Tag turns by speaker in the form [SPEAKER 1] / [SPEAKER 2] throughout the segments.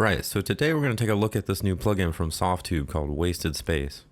[SPEAKER 1] Right, so today we're going to take a look at this new plugin from Softube called Wasted Space.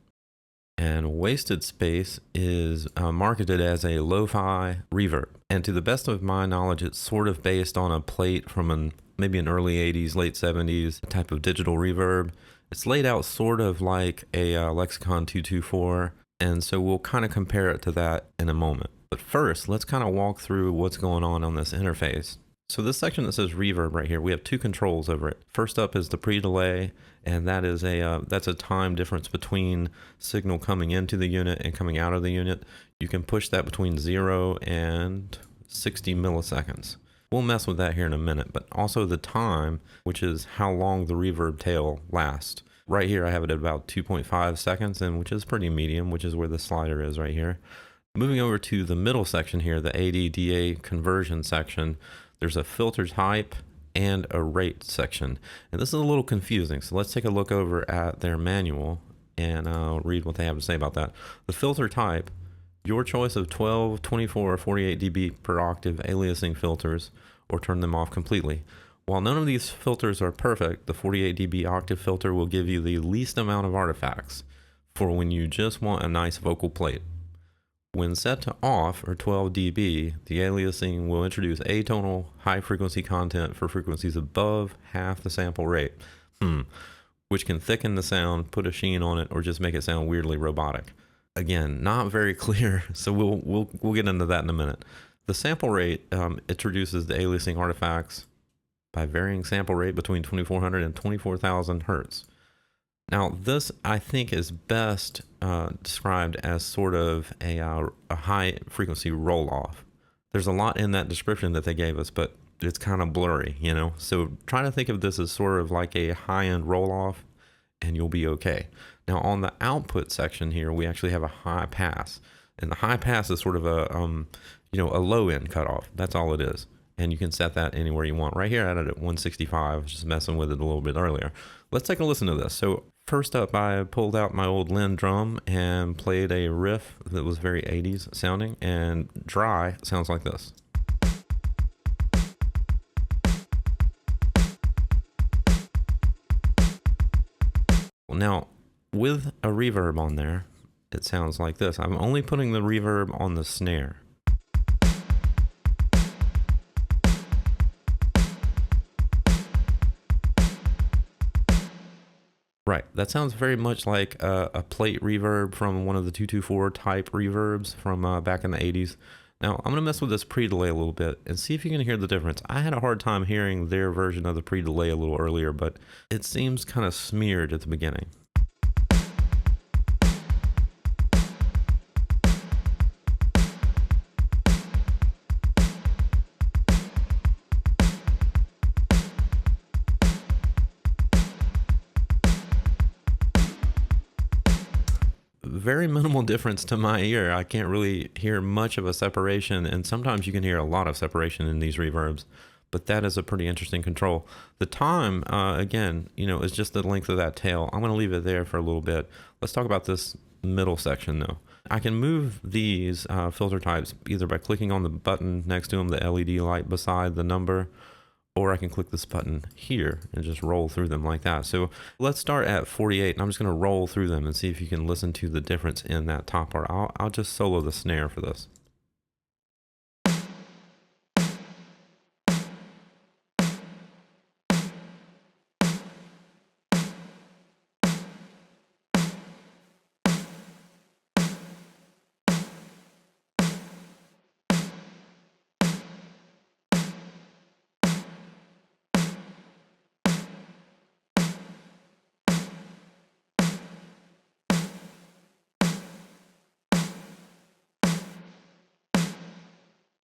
[SPEAKER 1] And Wasted Space is marketed as a lo-fi reverb. And to the best of my knowledge, it's sort of based on a plate from maybe an early 80s, late 70s type of digital reverb. It's laid out sort of like a Lexicon 224, and so we'll kind of compare it to that in a moment. But first, let's kind of walk through what's going on this interface. So this section that says reverb right here, we have two controls over it. First up is the pre-delay, and that is that's a time difference between signal coming into the unit and coming out of the unit. You can push that between 0 and 60 milliseconds. We'll mess with that here in a minute, but also the time, which is how long the reverb tail lasts. Right here I have it at about 2.5 seconds, and which is pretty medium, which is where the slider is right here. Moving over to the middle section here, the AD-DA conversion section, there's a filter type and a rate section. And this is a little confusing, so let's take a look over at their manual and I'll read what they have to say about that. The filter type, your choice of 12, 24, or 48 dB per octave aliasing filters, or turn them off completely. While none of these filters are perfect, the 48 dB octave filter will give you the least amount of artifacts for when you just want a nice vocal plate. When set to off, or 12 dB, the aliasing will introduce atonal high frequency content for frequencies above half the sample rate, which can thicken the sound, put a sheen on it, or just make it sound weirdly robotic. Again, not very clear, so we'll get into that in a minute. The sample rate introduces the aliasing artifacts by varying sample rate between 2400 and 24,000 hertz. Now, this I think is best described as sort of a high frequency roll off. There's a lot in that description that they gave us, but it's kind of blurry, you know? So try to think of this as sort of like a high end roll off and you'll be okay. Now on the output section here, we actually have a high pass, and the high pass is sort of a low end cutoff. That's all it is. And you can set that anywhere you want. Right here I had it at 165, just messing with it a little bit earlier. Let's take a listen to this. So first up, I pulled out my old Linn drum and played a riff that was very 80s sounding, and dry sounds like this. Now, with a reverb on there, it sounds like this. I'm only putting the reverb on the snare. Right, that sounds very much like a plate reverb from one of the 224 type reverbs from back in the 80s. Now, I'm going to mess with this pre-delay a little bit and see if you can hear the difference. I had a hard time hearing their version of the pre-delay a little earlier, but it seems kind of smeared at the beginning. Very minimal difference to my ear. I can't really hear much of a separation, and sometimes you can hear a lot of separation in these reverbs, but that is a pretty interesting control. The time, again, is just the length of that tail. I'm going to leave it there for a little bit. Let's talk about this middle section though. I can move these filter types either by clicking on the button next to them, the LED light beside the number, or I can click this button here and just roll through them like that. So let's start at 48, and I'm just going to roll through them and see if you can listen to the difference in that top part. I'll just solo the snare for this.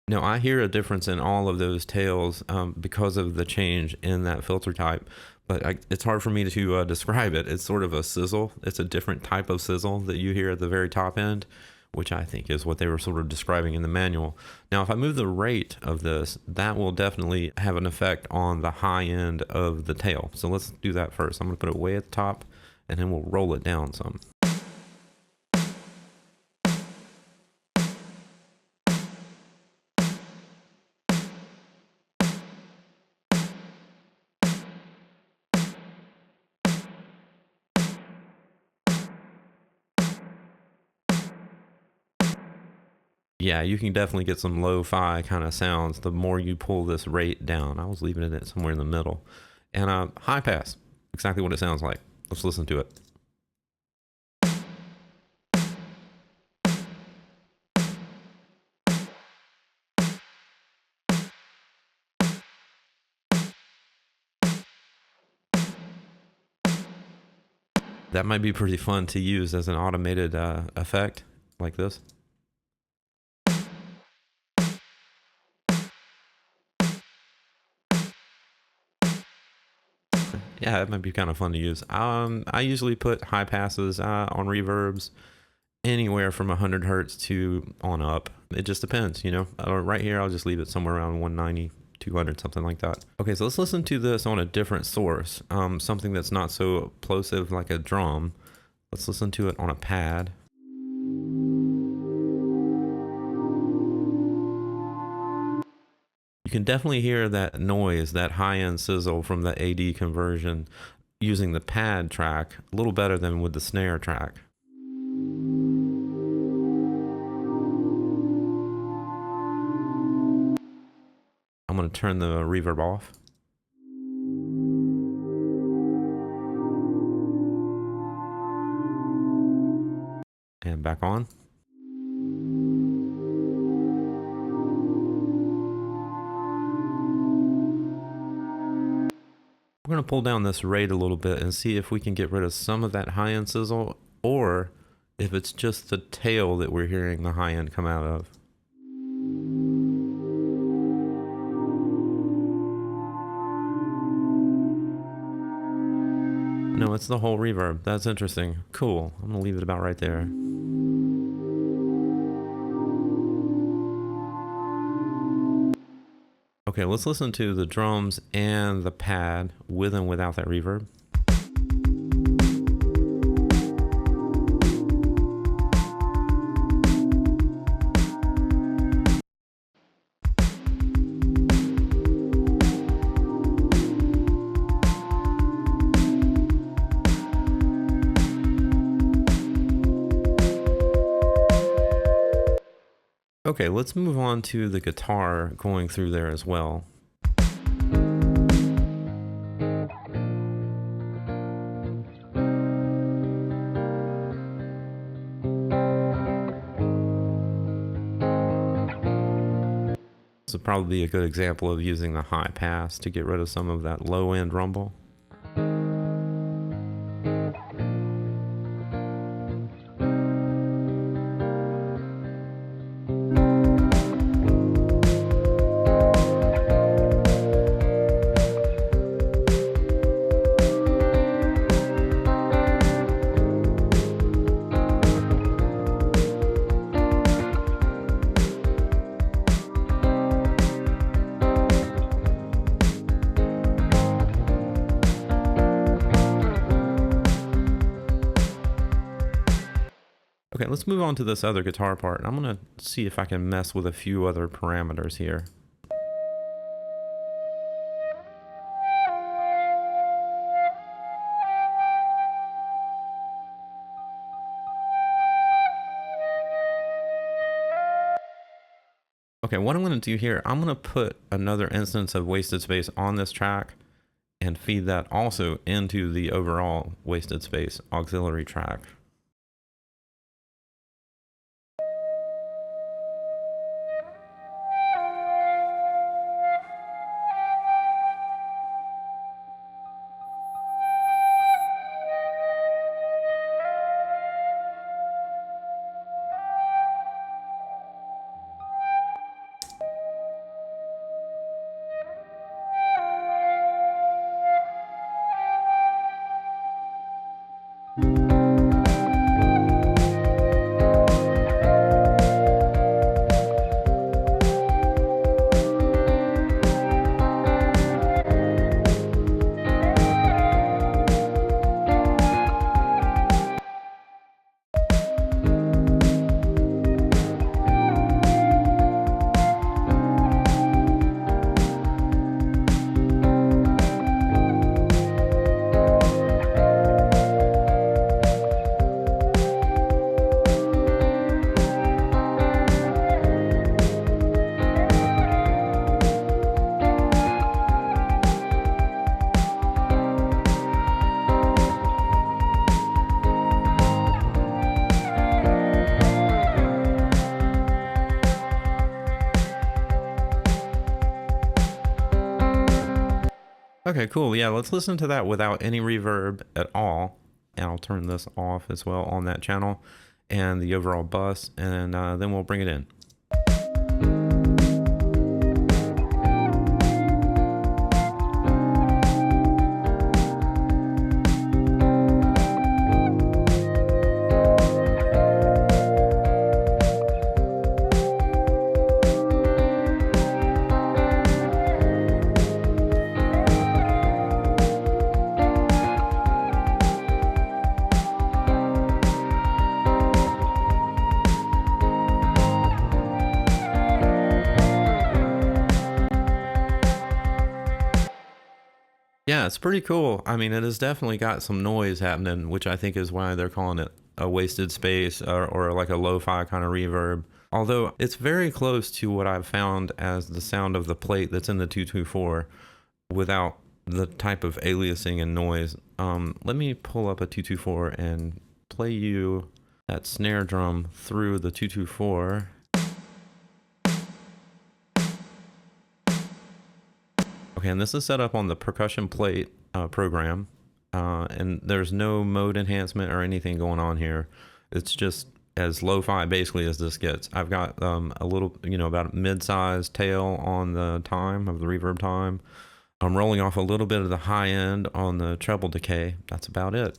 [SPEAKER 1] Now I hear a difference in all of those tails because of the change in that filter type, but it's hard for me to describe it. It's sort of a sizzle. It's a different type of sizzle that you hear at the very top end, which I think is what they were sort of describing in the manual. Now, if I move the rate of this, that will definitely have an effect on the high end of the tail. So let's do that first. I'm going to put it way at the top, and then we'll roll it down some. Yeah, you can definitely get some lo-fi kind of sounds the more you pull this rate down. I was leaving it at somewhere in the middle. And high pass, exactly what it sounds like. Let's listen to it. That might be pretty fun to use as an automated effect like this. Yeah, it might be kind of fun to use. I usually put high passes on reverbs anywhere from 100 hertz to on up. It just depends, you know. Right here, I'll just leave it somewhere around 190, 200, something like that. Okay, so let's listen to this on a different source, something that's not so plosive like a drum. Let's listen to it on a pad. You can definitely hear that noise, that high-end sizzle from the AD conversion using the pad track a little better than with the snare track. I'm going to turn the reverb off. And back on. We're going to pull down this rate a little bit and see if we can get rid of some of that high-end sizzle, or if it's just the tail that we're hearing the high-end come out of. No, it's the whole reverb. That's interesting. Cool. I'm going to leave it about right there. Okay, let's listen to the drums and the pad with and without that reverb. Okay, let's move on to the guitar going through there as well. This would probably be a good example of using the high pass to get rid of some of that low end rumble. Okay, let's move on to this other guitar part. I'm going to see if I can mess with a few other parameters here. Okay, what I'm going to do here, I'm going to put another instance of wasted space on this track and feed that also into the overall wasted space auxiliary track. Okay, cool. Yeah, let's listen to that without any reverb at all. And I'll turn this off as well on that channel and the overall bus, and then we'll bring it in. Yeah, it's pretty cool. I mean, it has definitely got some noise happening, which I think is why they're calling it a wasted space, or like a lo-fi kind of reverb. Although it's very close to what I've found as the sound of the plate that's in the 224 without the type of aliasing and noise. Let me pull up a 224 and play you that snare drum through the 224. Okay, and this is set up on the percussion plate program, and there's no mode enhancement or anything going on here. It's just as lo-fi basically as this gets. I've got a little, about mid-sized tail on the time of the reverb time. I'm rolling off a little bit of the high end on the treble decay. That's about it.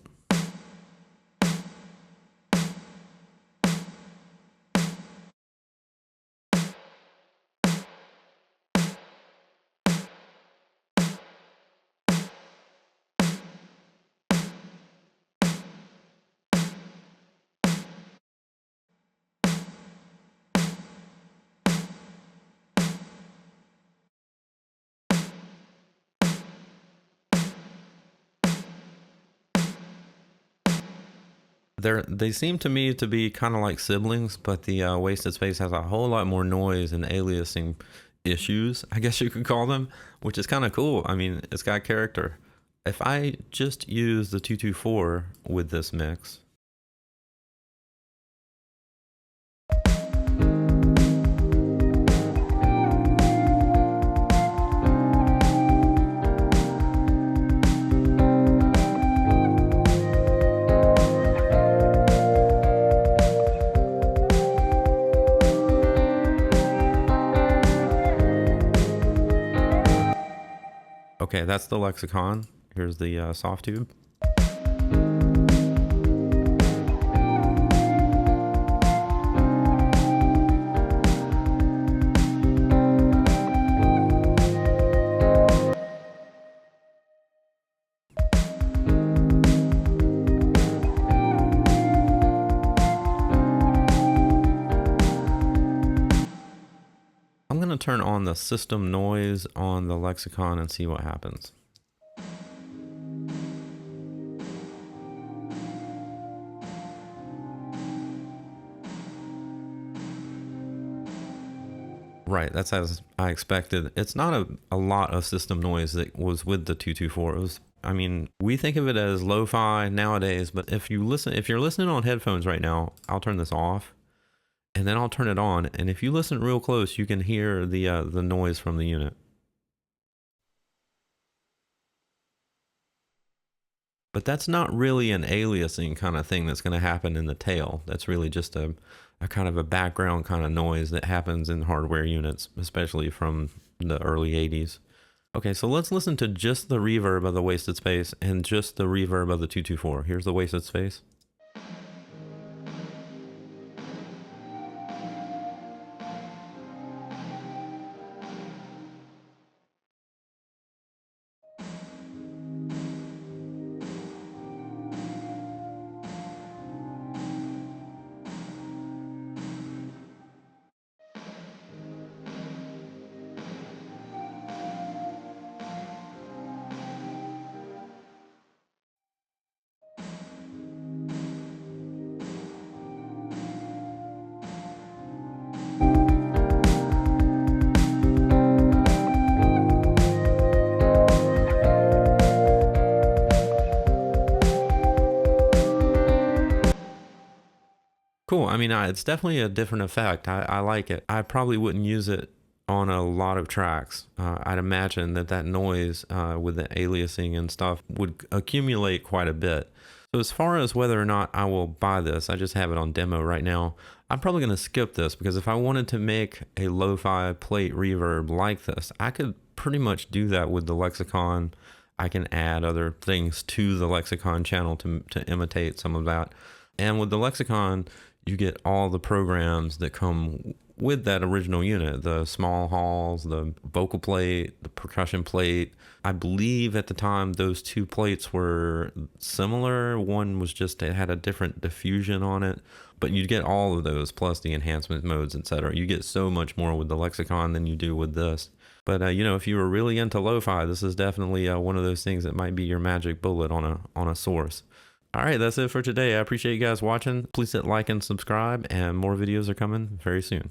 [SPEAKER 1] They seem to me to be kind of like siblings, but the Wasted Space has a whole lot more noise and aliasing issues, I guess you could call them, which is kind of cool. I mean, it's got character. If I just use the 224 with this mix, okay, that's the Lexicon. Here's the Softube. I'm going to turn on the system noise on the Lexicon and see what happens. Right, that's as I expected. It's not a lot of system noise that was with the 224. It was, I mean, we think of it as lo-fi nowadays, but if you're listening on headphones right now, I'll turn this off and then I'll turn it on. And if you listen real close, you can hear the noise from the unit. But that's not really an aliasing kind of thing that's going to happen in the tail. That's really just a kind of a background kind of noise that happens in hardware units, especially from the early 80s. Okay, so let's listen to just the reverb of the Wasted Space and just the reverb of the 224. Here's the Wasted Space. Cool. I mean, it's definitely a different effect. I like it. I probably wouldn't use it on a lot of tracks. I'd imagine that noise with the aliasing and stuff would accumulate quite a bit. So as far as whether or not I will buy this, I just have it on demo right now. I'm probably going to skip this because if I wanted to make a lo-fi plate reverb like this, I could pretty much do that with the Lexicon. I can add other things to the Lexicon channel to imitate some of that. And with the Lexicon, you get all the programs that come with that original unit, the small halls, the vocal plate, the percussion plate. I believe at the time those two plates were similar. One was just, it had a different diffusion on it, but you get all of those plus the enhancement modes, etc. You get so much more with the Lexicon than you do with this. But you know, if you were really into lo-fi, this is definitely one of those things that might be your magic bullet on a source. All right, that's it for today. I appreciate you guys watching. Please hit like and subscribe, and more videos are coming very soon.